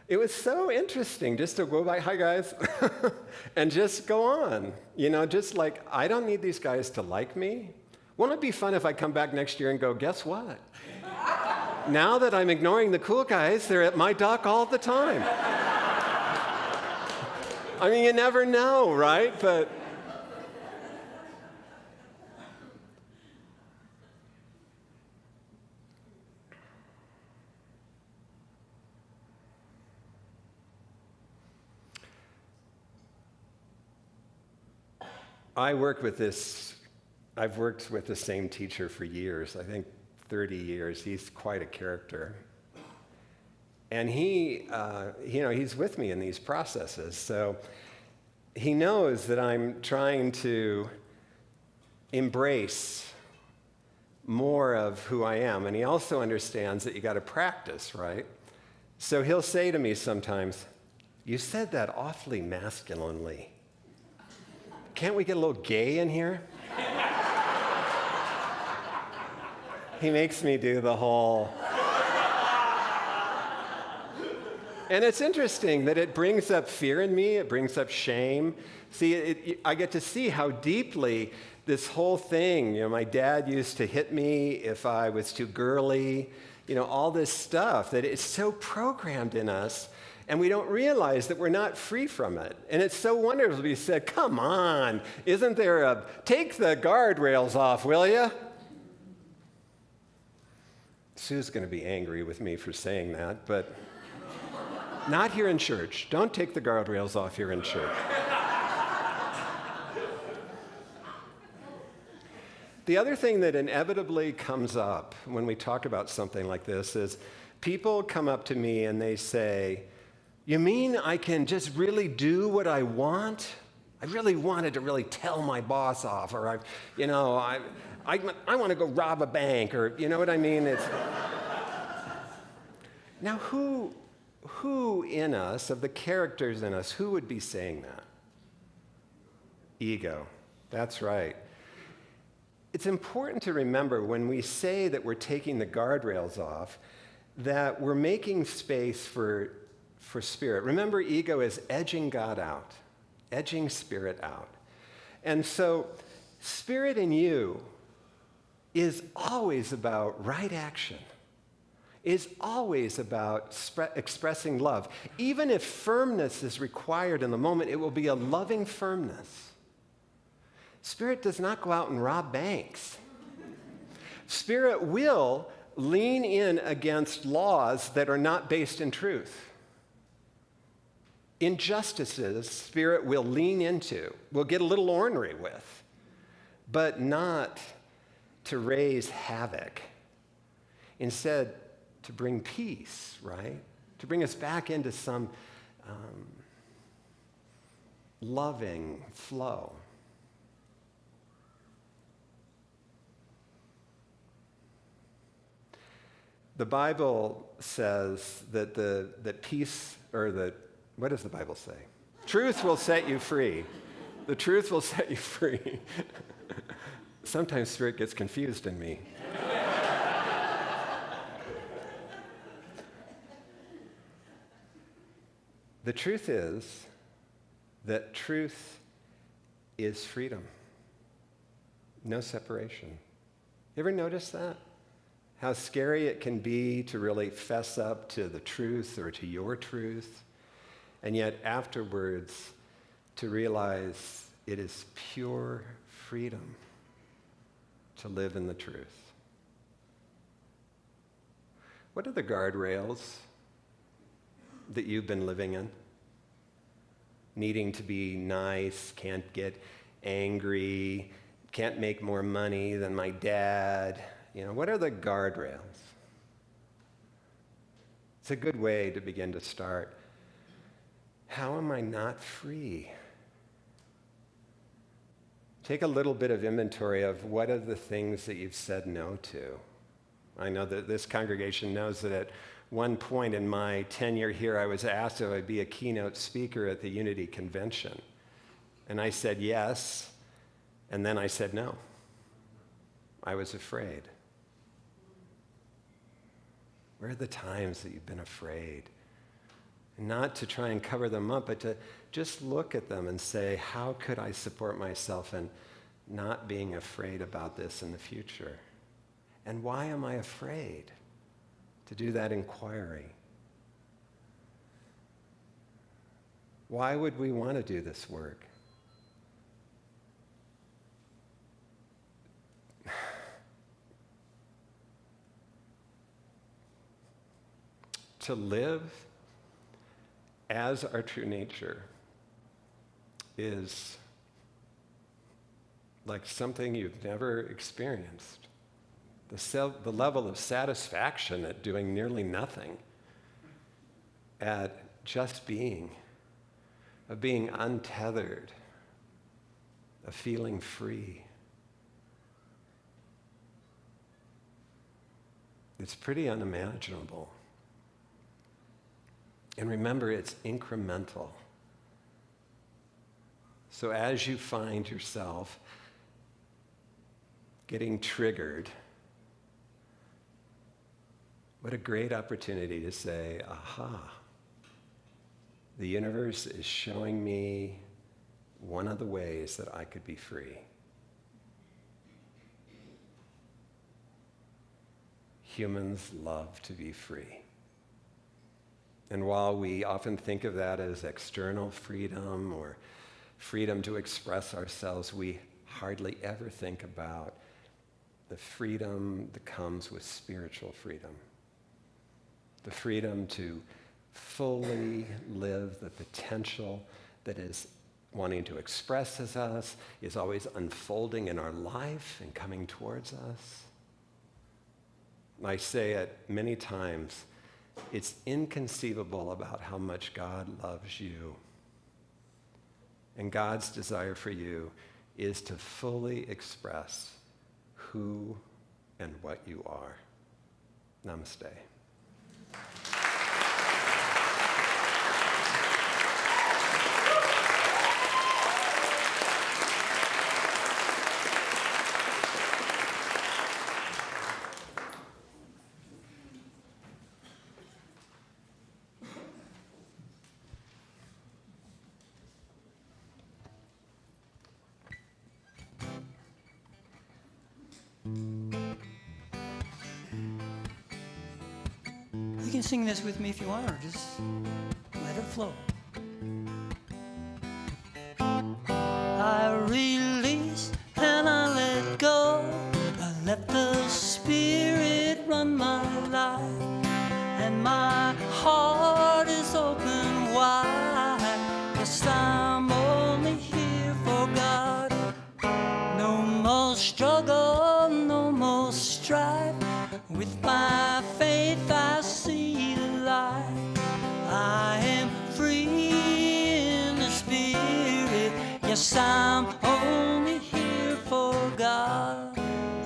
It was so interesting just to go by, "Hi guys," and just go on. You know, just like, I don't need these guys to like me. Won't it be fun if I come back next year and go, "Guess what? Now that I'm ignoring the cool guys, they're at my dock all the time." I mean, you never know, right? But I've worked with the same teacher for years, I think 30 years. He's quite a character. And he's with me in these processes. So he knows that I'm trying to embrace more of who I am. And he also understands that you got to practice, right? So he'll say to me sometimes, "You said that awfully masculinely. Can't we get a little gay in here?" He makes me do the whole. And it's interesting that it brings up fear in me, it brings up shame. See, I get to see how deeply this whole thing, my dad used to hit me if I was too girly, all this stuff, that it's so programmed in us, and we don't realize that we're not free from it. And it's so wonderful to be said, "Come on, isn't there take the guardrails off, will you?" Sue's going to be angry with me for saying that, but not here in church. Don't take the guardrails off here in church. The other thing that inevitably comes up when we talk about something like this is people come up to me and they say, "You mean I can just really do what I want? I really wanted to really tell my boss off, or I want to go rob a bank," or you know what I mean? Now, who in us, of the characters in us, who would be saying that? Ego. That's right. It's important to remember when we say that we're taking the guardrails off, that we're making space for spirit. Remember, ego is edging God out, edging spirit out. And so, spirit in you is always about right action, is always about expressing love. Even if firmness is required in the moment, it will be a loving firmness. Spirit does not go out and rob banks. Spirit will lean in against laws that are not based in truth. Injustices, Spirit will lean into, will get a little ornery with, but not to raise havoc. Instead, to bring peace, right? To bring us back into some loving flow. The Bible says that peace, what does the Bible say? Truth will set you free. The truth will set you free. Sometimes Spirit gets confused in me. The truth is that truth is freedom. No separation. You ever notice that? How scary it can be to really fess up to the truth or to your truth, and yet afterwards to realize it is pure freedom to live in the truth. What are the guardrails that you've been living in? Needing to be nice, can't get angry, can't make more money than my dad. What are the guardrails? It's a good way to begin to start. How am I not free? Take a little bit of inventory of what are the things that you've said no to. I know that this congregation knows that at one point in my tenure here, I was asked if I'd be a keynote speaker at the Unity Convention. And I said yes, and then I said no. I was afraid. Where are the times that you've been afraid? And not to try and cover them up, but to just look at them and say, how could I support myself in not being afraid about this in the future? And why am I afraid? To do that inquiry. Why would we want to do this work? To live as our true nature is like something you've never experienced. The level of satisfaction at doing nearly nothing, at just being, of being untethered, of feeling free. It's pretty unimaginable. And remember, it's incremental. So as you find yourself getting triggered, what a great opportunity to say, aha, the universe is showing me one of the ways that I could be free. Humans love to be free. And while we often think of that as external freedom or freedom to express ourselves, we hardly ever think about the freedom that comes with spiritual freedom. The freedom to fully live the potential that is wanting to express as us, is always unfolding in our life and coming towards us. I say it many times, it's inconceivable about how much God loves you. And God's desire for you is to fully express who and what you are. Namaste. You can sing this with me if you want, or just let it flow. I release and I let go. I let the Spirit run my life, and my heart is open wide. Yes, I'm only here for God. No more struggle, no more strife. With my faith I see the light. I am free in the Spirit. Yes, I'm only here for God.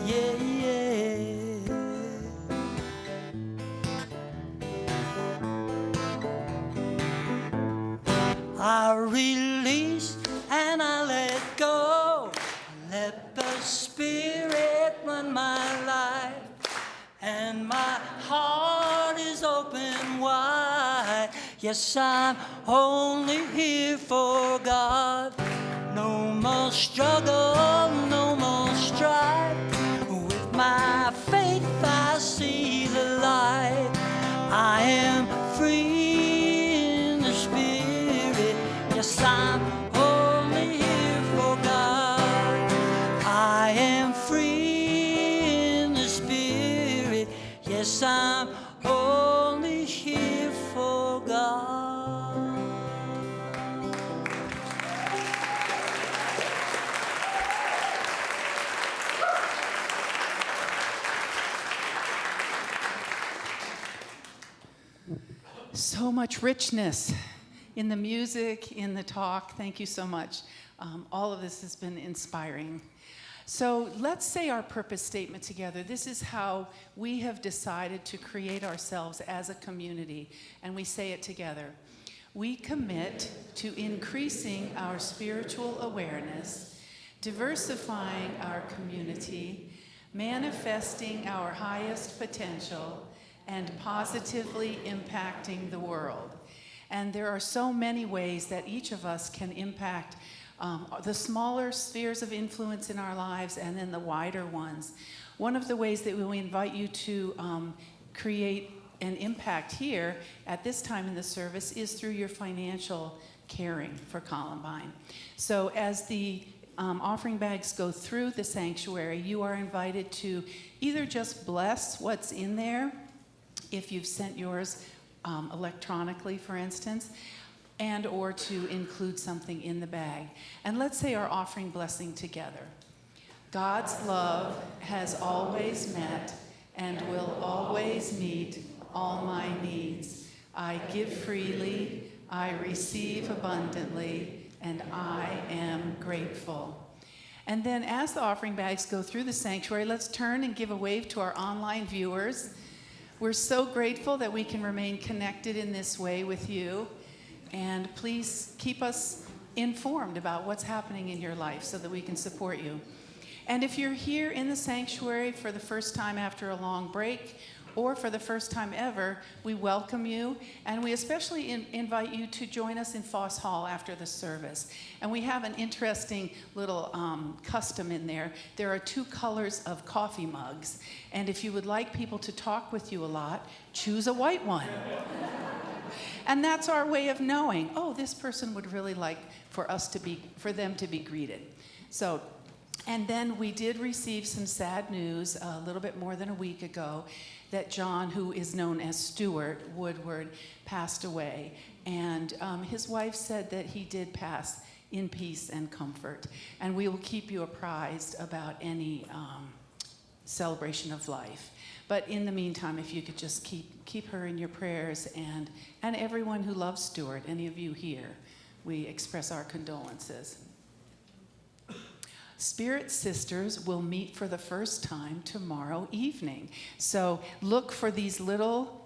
Yeah, yeah. I release and I let go. Let the Spirit run my life, and my heart is open wide. Yes, I'm only here for God. No more struggle, no more strife. With my faith I see the light. I am free in the Spirit. Yes, I'm only here for God. I am free in the Spirit. Yes, I'm only here for God. So much richness in the music, in the talk. Thank you so much. All of this has been inspiring. So let's say our purpose statement together. This is how we have decided to create ourselves as a community, and we say it together. We commit to increasing our spiritual awareness, diversifying our community, manifesting our highest potential, and positively impacting the world. And there are so many ways that each of us can impact the smaller spheres of influence in our lives and then the wider ones. One of the ways that we invite you to create an impact here at this time in the service is through your financial caring for Columbine. So as the offering bags go through the sanctuary, you are invited to either just bless what's in there, if you've sent yours electronically, for instance, and or to include something in the bag. And let's say our offering blessing together. God's love has always met and will always meet all my needs. I give freely, I receive abundantly, and I am grateful. And then as the offering bags go through the sanctuary, let's turn and give a wave to our online viewers. We're so grateful that we can remain connected in this way with you. And please keep us informed about what's happening in your life so that we can support you. And if you're here in the sanctuary for the first time after a long break, or for the first time ever, we welcome you, and we especially invite you to join us in Foss Hall after the service. And we have an interesting little custom in there. There are 2 colors of coffee mugs, and if you would like people to talk with you a lot, choose a white one. And that's our way of knowing, oh, this person would really like for them to be greeted. So, and then we did receive some sad news a little bit more than a week ago that John, who is known as Stuart Woodward, passed away. And his wife said that he did pass in peace and comfort. And we will keep you apprised about any celebration of life. But in the meantime, if you could just keep her in your prayers, and everyone who loves Stuart, any of you here, we express our condolences. Spirit Sisters will meet for the first time tomorrow evening. So look for these little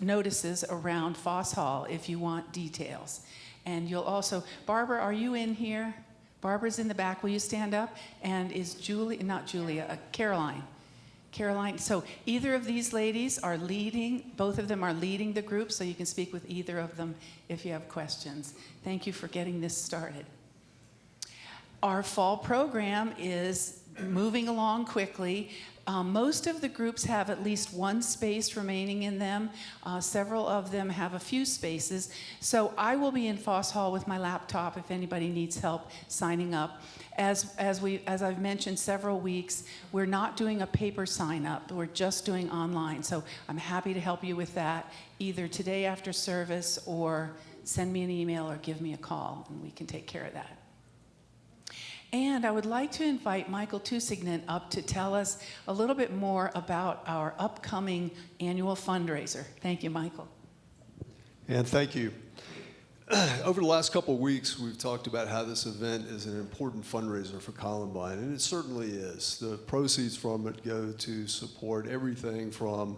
notices around Foss Hall if you want details. And you'll also, Barbara, are you in here? Barbara's in the back. Will you stand up? And is Caroline. Caroline, so either of these ladies are leading, both of them are leading the group, so you can speak with either of them if you have questions. Thank you for getting this started. Our fall program is moving along quickly. Most of the groups have at least one space remaining in them. Several of them have a few spaces. So I will be in Foss Hall with my laptop if anybody needs help signing up. As I've mentioned several weeks, we're not doing a paper sign up. We're just doing online. So I'm happy to help you with that, either today after service, or send me an email or give me a call, and we can take care of that. And I would like to invite Michael Tusignan up to tell us a little bit more about our upcoming annual fundraiser. Thank you, Michael. And thank you. Over the last couple of weeks, we've talked about how this event is an important fundraiser for Columbine, and it certainly is. The proceeds from it go to support everything from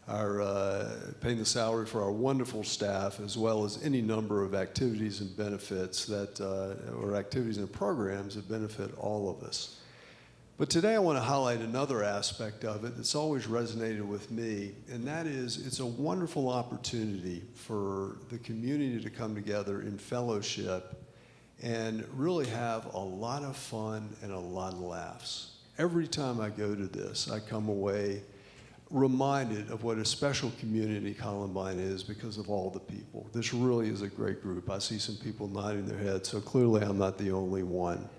our paying the salary for our wonderful staff, as well as any number of activities and benefits that, or activities and programs that benefit all of us. But today I want to highlight another aspect of it that's always resonated with me, and that is it's a wonderful opportunity for the community to come together in fellowship and really have a lot of fun and a lot of laughs. Every time I go to this, I come away reminded of what a special community Columbine is because of all the people. This really is a great group. I see some people nodding their heads, so clearly I'm not the only one.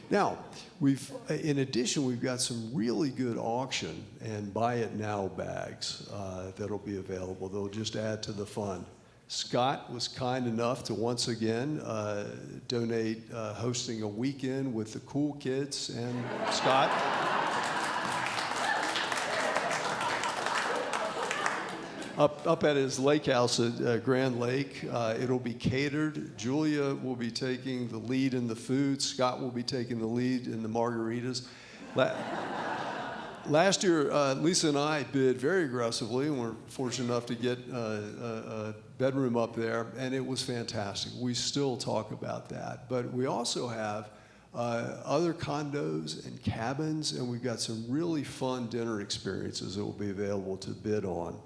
Now, in addition, we've got some really good auction and buy it now bags that'll be available. They'll just add to the fun. Scott was kind enough to once again donate hosting a weekend with the cool kids, and Scott. Up at his lake house at Grand Lake. It'll be catered. Julia will be taking the lead in the food. Scott will be taking the lead in the margaritas. Last year, Lisa and I bid very aggressively, and we're fortunate enough to get a bedroom up there, and it was fantastic. We still talk about that. But we also have other condos and cabins, and we've got some really fun dinner experiences that will be available to bid on.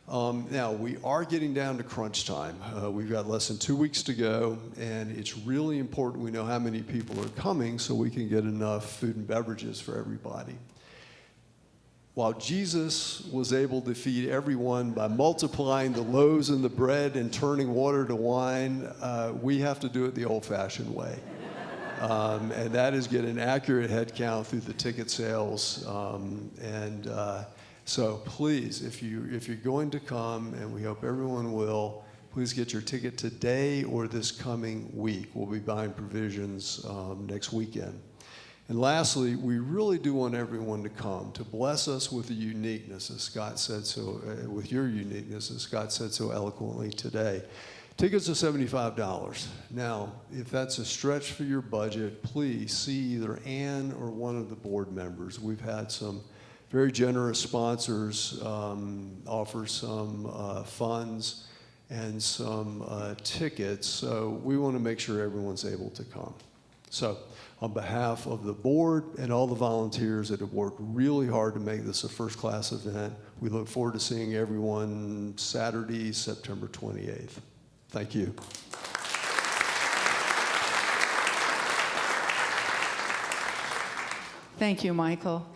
Now, we are getting down to crunch time. We've got less than 2 weeks to go, and it's really important we know how many people are coming so we can get enough food and beverages for everybody. While Jesus was able to feed everyone by multiplying the loaves and the bread and turning water to wine, we have to do it the old-fashioned way. And that is get an accurate head count through the ticket sales. So please, if you're going to come, and we hope everyone will, please get your ticket today or this coming week. We'll be buying provisions next weekend. And lastly, we really do want everyone to come to bless us with the uniqueness, as Scott said so, with your uniqueness, as Scott said so eloquently today. Tickets are $75. Now, if that's a stretch for your budget, please see either Ann or one of the board members. We've had some very generous sponsors offer some funds and some tickets, so we want to make sure everyone's able to come. So, on behalf of the board and all the volunteers that have worked really hard to make this a first-class event, we look forward to seeing everyone Saturday, September 28th. Thank you. Thank you, Michael.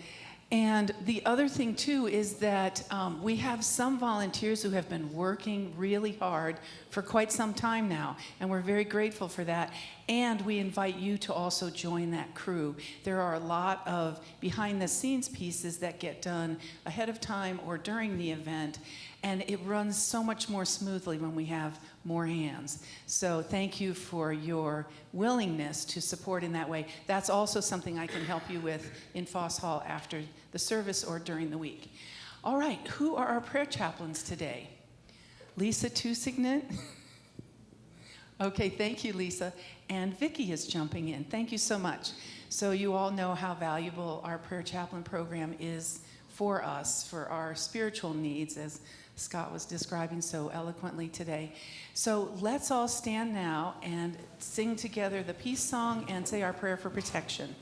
And the other thing, too, is that we have some volunteers who have been working really hard for quite some time now, and we're very grateful for that. And we invite you to also join that crew. There are a lot of behind-the-scenes pieces that get done ahead of time or during the event, and it runs so much more smoothly when we have more hands. So thank you for your willingness to support in that way. That's also something I can help you with in Foss Hall after the service or during the week. All right, who are our prayer chaplains today? Lisa Tusignan? Okay, thank you, Lisa. And Vicki is jumping in. Thank you so much. So you all know how valuable our prayer chaplain program is for us, for our spiritual needs, as Scott was describing so eloquently today. So let's all stand now and sing together the peace song and say our prayer for protection.